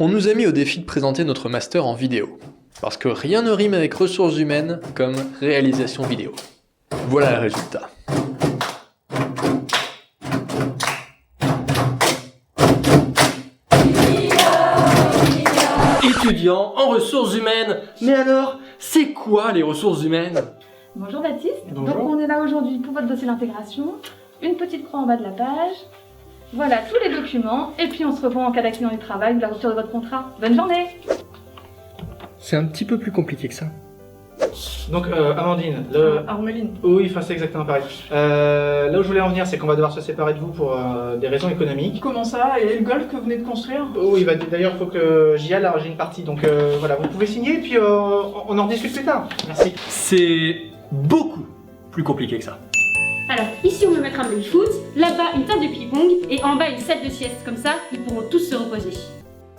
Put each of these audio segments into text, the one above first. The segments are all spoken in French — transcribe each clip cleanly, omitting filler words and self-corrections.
On nous a mis au défi de présenter notre master en vidéo, parce que rien ne rime avec ressources humaines comme réalisation vidéo. Voilà le résultat. Étudiant en ressources humaines. Mais alors, c'est quoi les ressources humaines? Bonjour Baptiste. Bonjour. Donc on est là aujourd'hui pour votre dossier d'intégration. Une petite croix en bas de la page. Voilà tous les documents. Et puis on se revoit en cas d'accident du travail, de la rupture de votre contrat. Bonne journée. C'est un petit peu plus compliqué que ça. Donc Amandine, Armeline. oui, enfin c'est exactement pareil. Là où je voulais en venir, c'est qu'on va devoir se séparer de vous pour des raisons économiques. Comment ça? Et le golf que vous venez de construire? Oui, bah, d'ailleurs il faut que j'y aille, alors j'ai une partie, donc voilà, vous pouvez signer et puis on en rediscute plus tard. Merci. C'est beaucoup plus compliqué que ça. Alors, ici on peut mettre un baby-foot, là-bas une table de ping-pong, et en bas une salle de sieste, comme ça, ils pourront tous se reposer.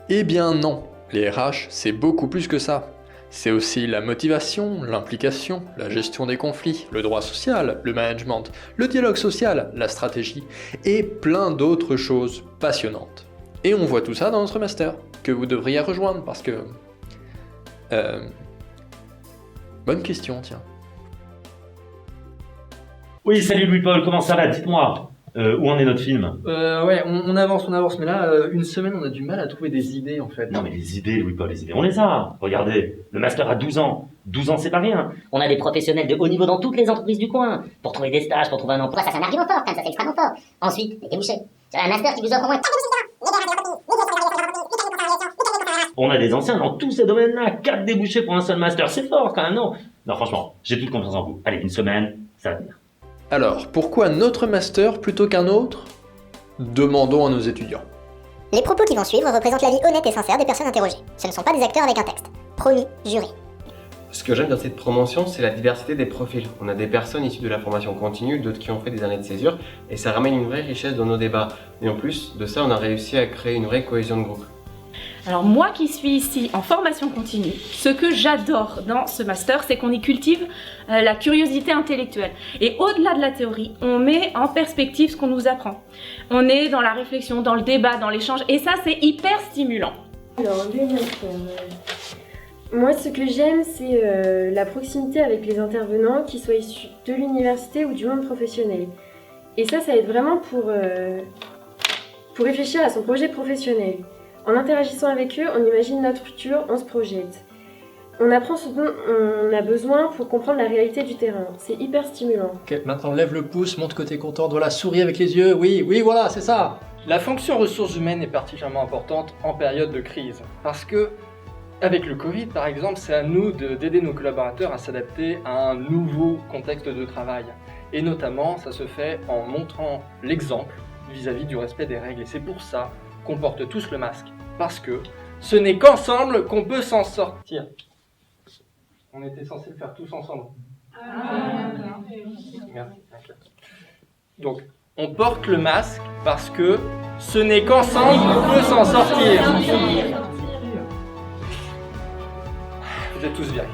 Eh bien non, les RH, c'est beaucoup plus que ça. C'est aussi la motivation, l'implication, la gestion des conflits, le droit social, le management, le dialogue social, la stratégie, et plein d'autres choses passionnantes. Et on voit tout ça dans notre master, que vous devriez rejoindre, parce que... Bonne question, tiens. Oui, salut Louis-Paul, comment ça va? Dites-moi, où en est notre film? Ouais, on avance, mais là, une semaine, on a du mal à trouver des idées en fait. Non mais les idées, Louis-Paul, les idées, on les a. Regardez, le master a 12 ans. 12 ans, c'est pas rien. On a des professionnels de haut niveau dans toutes les entreprises du coin. Pour trouver des stages, pour trouver un emploi, ça c'est un argument fort, quand même, ça c'est extrêmement fort. Ensuite, les débouchés. C'est un master qui vous offre au moins 4 On a des anciens dans tous ces domaines-là. 4 débouchés pour un seul master, c'est fort quand même, non? Non, franchement, j'ai toute confiance en vous. Allez, une semaine, ça va venir. Alors, pourquoi notre master plutôt qu'un autre? Demandons à nos étudiants. Les propos qui vont suivre représentent l'avis honnête et sincère des personnes interrogées. Ce ne sont pas des acteurs avec un texte. Promis, juré. Ce que j'aime dans cette promotion, c'est la diversité des profils. On a des personnes issues de la formation continue, d'autres qui ont fait des années de césure, et ça ramène une vraie richesse dans nos débats. Et en plus de ça, on a réussi à créer une vraie cohésion de groupe. Alors moi qui suis ici en formation continue, ce que j'adore dans ce master, c'est qu'on y cultive la curiosité intellectuelle. Et au-delà de la théorie, on met en perspective ce qu'on nous apprend. On est dans la réflexion, dans le débat, dans l'échange, et ça c'est hyper stimulant. Alors le master, moi ce que j'aime c'est la proximité avec les intervenants, qu'ils soient issus de l'université ou du monde professionnel. Et ça aide vraiment pour réfléchir à son projet professionnel. En interagissant avec eux, on imagine notre futur, on se projette. On apprend ce dont on a besoin pour comprendre la réalité du terrain. C'est hyper stimulant. Ok, maintenant lève le pouce, montre que t'es contente, voilà, souris avec les yeux, oui, voilà, c'est ça. La fonction ressources humaines est particulièrement importante en période de crise. Parce que, avec le Covid par exemple, c'est à nous d'aider nos collaborateurs à s'adapter à un nouveau contexte de travail. Et notamment, ça se fait en montrant l'exemple vis-à-vis du respect des règles. Et c'est pour ça qu'on porte tous le masque. Parce que ce n'est qu'ensemble qu'on peut s'en sortir. On était censé le faire tous ensemble. Merci. Donc, on porte le masque parce que ce n'est qu'ensemble qu'on peut s'en sortir. Vous êtes tous virés.